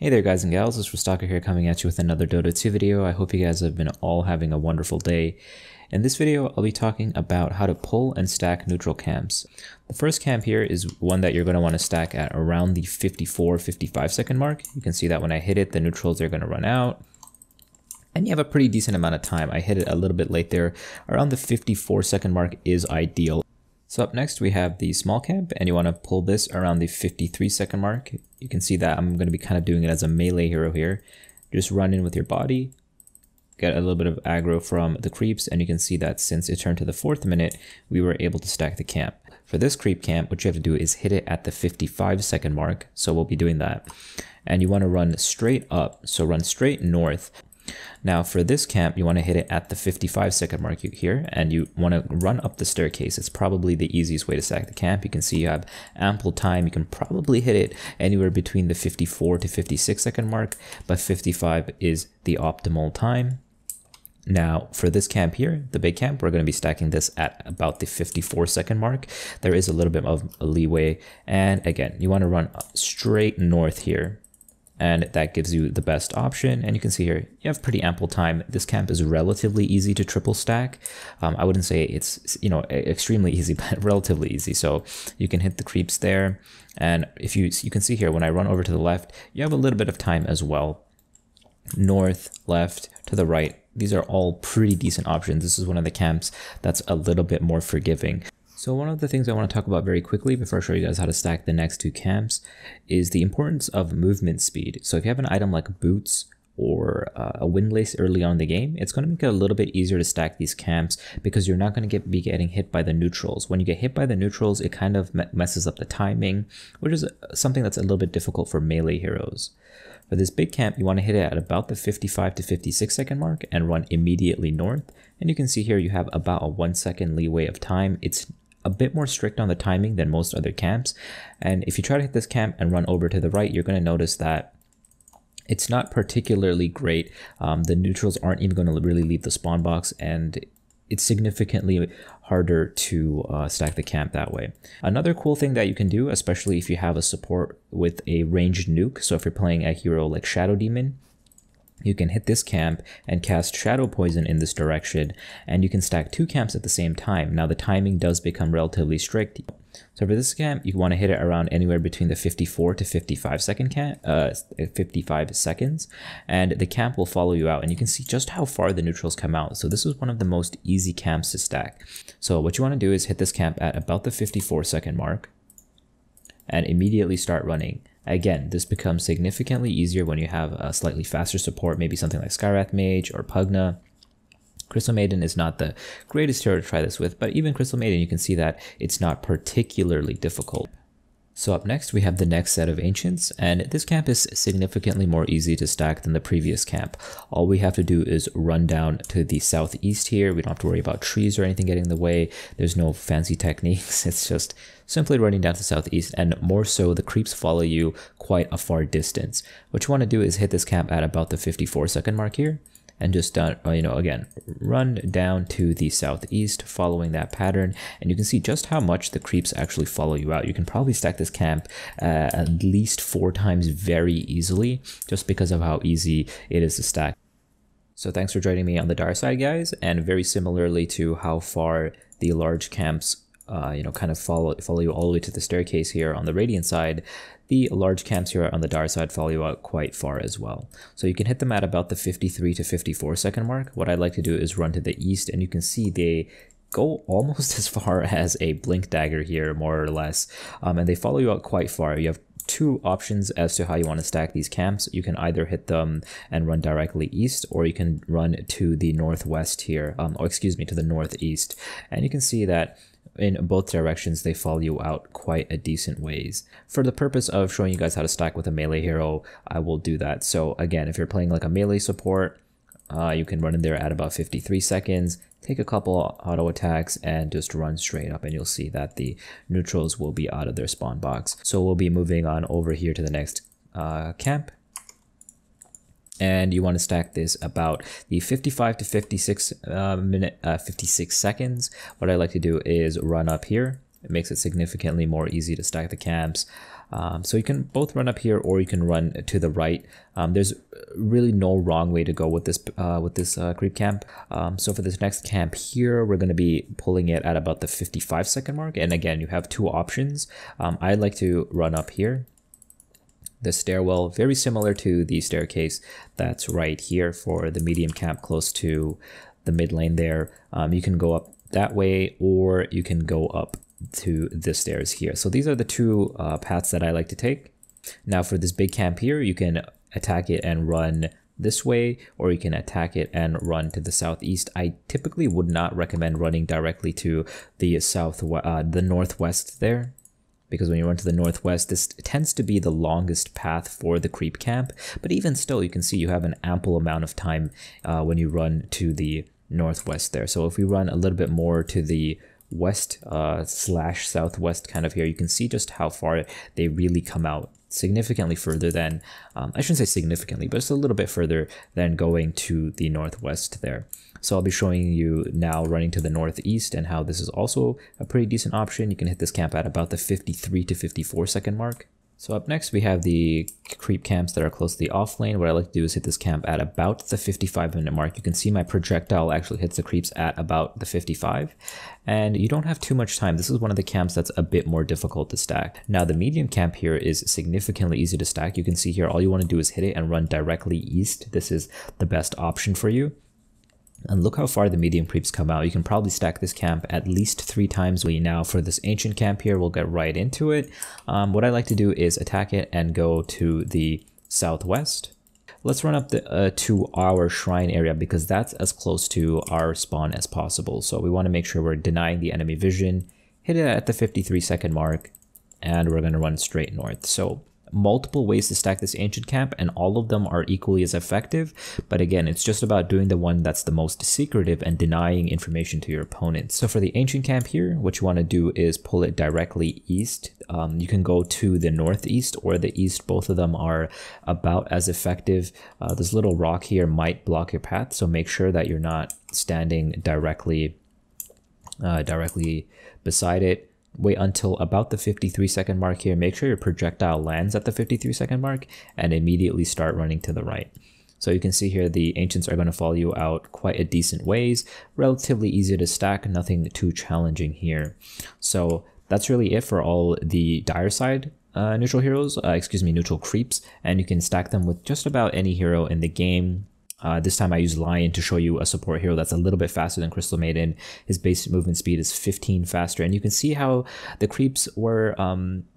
Hey there guys and gals, it's Stalker here coming at you with another Dota 2 video. I hope you guys have been all having a wonderful day. In this video, I'll be talking about how to pull and stack neutral camps. The first camp here is one that you're going to want to stack at around the 54-55 second mark. You can see that when I hit it, the neutrals are going to run out. And you have a pretty decent amount of time. I hit it a little bit late there. Around the 54 second mark is ideal. So up next we have the small camp, and you want to pull this around the 53 second mark. You can see that I'm going to be kind of doing it as a melee hero here. Just run in with your body, get a little bit of aggro from the creeps, and you can see that since it turned to the 4th minute, we were able to stack the camp. For this creep camp, what you have to do is hit it at the 55 second mark, so we'll be doing that. And you want to run straight up, so run straight north. Now for this camp, you want to hit it at the 55 second mark here, and you want to run up the staircase. It's probably the easiest way to stack the camp. You can see you have ample time. You can probably hit it anywhere between the 54 to 56 second mark, but 55 is the optimal time. Now for this camp here, the big camp, we're going to be stacking this at about the 54 second mark. There is a little bit of a leeway, and again, you want to run straight north here. And that gives you the best option. And you can see here, you have pretty ample time. This camp is relatively easy to triple stack. I wouldn't say it's, extremely easy, but relatively easy. So you can hit the creeps there. And if you can see here, when I run over to the left, you have a little bit of time as well. North, left, to the right. These are all pretty decent options. This is one of the camps that's a little bit more forgiving. So one of the things I want to talk about very quickly before I show you guys how to stack the next two camps is the importance of movement speed. So if you have an item like boots or a windlace early on in the game, it's going to make it a little bit easier to stack these camps because you're not going to be getting hit by the neutrals. When you get hit by the neutrals, it kind of messes up the timing, which is something that's a little bit difficult for melee heroes. For this big camp, you want to hit it at about the 55 to 56 second mark and run immediately north. And you can see here you have about a 1 second leeway of time. It's a bit more strict on the timing than most other camps, and if you try to hit this camp and run over to the right, you're going to notice that it's not particularly great. The neutrals aren't even going to really leave the spawn box, and it's significantly harder to stack the camp that way. Another cool thing that you can do, especially if you have a support with a ranged nuke, so if you're playing a hero like Shadow Demon, you can hit this camp and cast Shadow Poison in this direction, and you can stack two camps at the same time. Now the timing does become relatively strict. So for this camp, you want to hit it around anywhere between the 54 to 55 second 55 seconds, and the camp will follow you out, and you can see just how far the neutrals come out. So this is one of the most easy camps to stack. So what you want to do is hit this camp at about the 54 second mark and immediately start running. Again, this becomes significantly easier when you have a slightly faster support, maybe something like Skywrath Mage or Pvgna. Crystal Maiden is not the greatest hero to try this with, but even Crystal Maiden, you can see that it's not particularly difficult. So up next, we have the next set of Ancients, and this camp is significantly more easy to stack than the previous camp. All we have to do is run down to the southeast here. We don't have to worry about trees or anything getting in the way. There's no fancy techniques. It's just simply running down to the southeast, and more so, the creeps follow you quite a far distance. What you want to do is hit this camp at about the 54 second mark here, and just again, run down to the southeast following that pattern, and you can see just how much the creeps actually follow you out. You can probably stack this camp at least 4 times very easily, just because of how easy it is to stack. So thanks for joining me on the dark side, guys, and very similarly to how far the large camps kind of follow you all the way to the staircase here on the Radiant side, the large camps here on the dark side follow you out quite far as well. So you can hit them at about the 53 to 54 second mark. What I'd like to do is run to the east, and you can see they go almost as far as a blink dagger here, more or less, and they follow you out quite far. You have two options as to how you want to stack these camps. You can either hit them and run directly east, or you can run to the northwest here, to the northeast, and you can see that in both directions they follow you out quite a decent ways. For the purpose of showing you guys how to stack with a melee hero, I will do that. So again, if you're playing like a melee support, you can run in there at about 53 seconds, take a couple auto attacks, and just run straight up, and you'll see that the neutrals will be out of their spawn box. So we'll be moving on over here to the next camp. And you want to stack this about the 55 to 56 56 seconds. What I like to do is run up here. It makes it significantly more easy to stack the camps. So you can both run up here or you can run to the right. There's really no wrong way to go with this creep camp. So for this next camp here, we're going to be pulling it at about the 55-second mark. And again, you have two options. I'd like to run up here. The stairwell, very similar to the staircase that's right here for the medium camp close to the mid lane there. You can go up that way or you can go up to the stairs here. So these are the two paths that I like to take. Now for this big camp here, you can attack it and run this way, or you can attack it and run to the southeast. I typically would not recommend running directly to the northwest there, because when you run to the northwest, this tends to be the longest path for the creep camp. But even still, you can see you have an ample amount of time when you run to the northwest there. So if we run a little bit more to the west / southwest kind of here, you can see just how far they really come out. Significantly further than, I shouldn't say significantly, but it's a little bit further than going to the northwest there. So I'll be showing you now running to the northeast and how this is also a pretty decent option. You can hit this camp at about the 53 to 54-second mark. So up next, we have the creep camps that are close to the off lane. What I like to do is hit this camp at about the 55-minute mark. You can see my projectile actually hits the creeps at about the 55. And you don't have too much time. This is one of the camps that's a bit more difficult to stack. Now, the medium camp here is significantly easy to stack. You can see here, all you want to do is hit it and run directly east. This is the best option for you. And look how far the medium creeps come out. You can probably stack this camp at least 3 times. Now for this ancient camp here, we'll get right into it. What I like to do is attack it and go to the southwest. Let's run up to our shrine area because that's as close to our spawn as possible. So we want to make sure we're denying the enemy vision, hit it at the 53-second mark, and we're going to run straight north. So multiple ways to stack this ancient camp, and all of them are equally as effective. But again, it's just about doing the one that's the most secretive and denying information to your opponent. So for the ancient camp here, what you want to do is pull it directly east. You can go to the northeast or the east. Both of them are about as effective. This little rock here might block your path, so make sure that you're not standing directly beside it. Wait until about the 53-second mark here. Make sure your projectile lands at the 53-second mark and immediately start running to the right. So you can see here the ancients are going to follow you out quite a decent ways. Relatively easy to stack, nothing too challenging here. So that's really it for all the dire side neutral heroes, neutral creeps, and you can stack them with just about any hero in the game. This time I use Lion to show you a support hero that's a little bit faster than Crystal Maiden. His base movement speed is 15 faster, and you can see how the creeps were,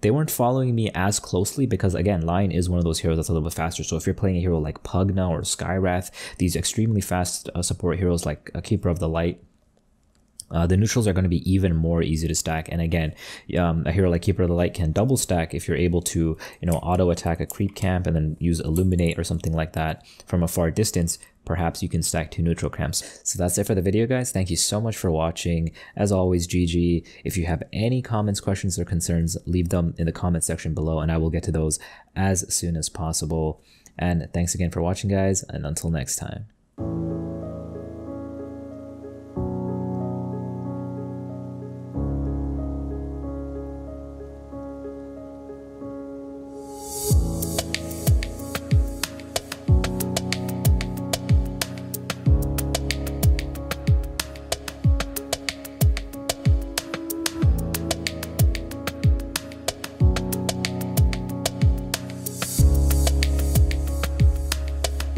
they weren't following me as closely because again, Lion is one of those heroes that's a little bit faster. So if you're playing a hero like Pvgna or Skywrath, these extremely fast support heroes like Keeper of the Light, the neutrals are going to be even more easy to stack. And again, a hero like Keeper of the Light can double stack if you're able to, auto attack a creep camp and then use Illuminate or something like that from a far distance. Perhaps you can stack 2 neutral camps. So that's it for the video, guys. Thank you so much for watching. As always, GG. If you have any comments, questions, or concerns, leave them in the comment section below and I will get to those as soon as possible. And thanks again for watching, guys, and until next time.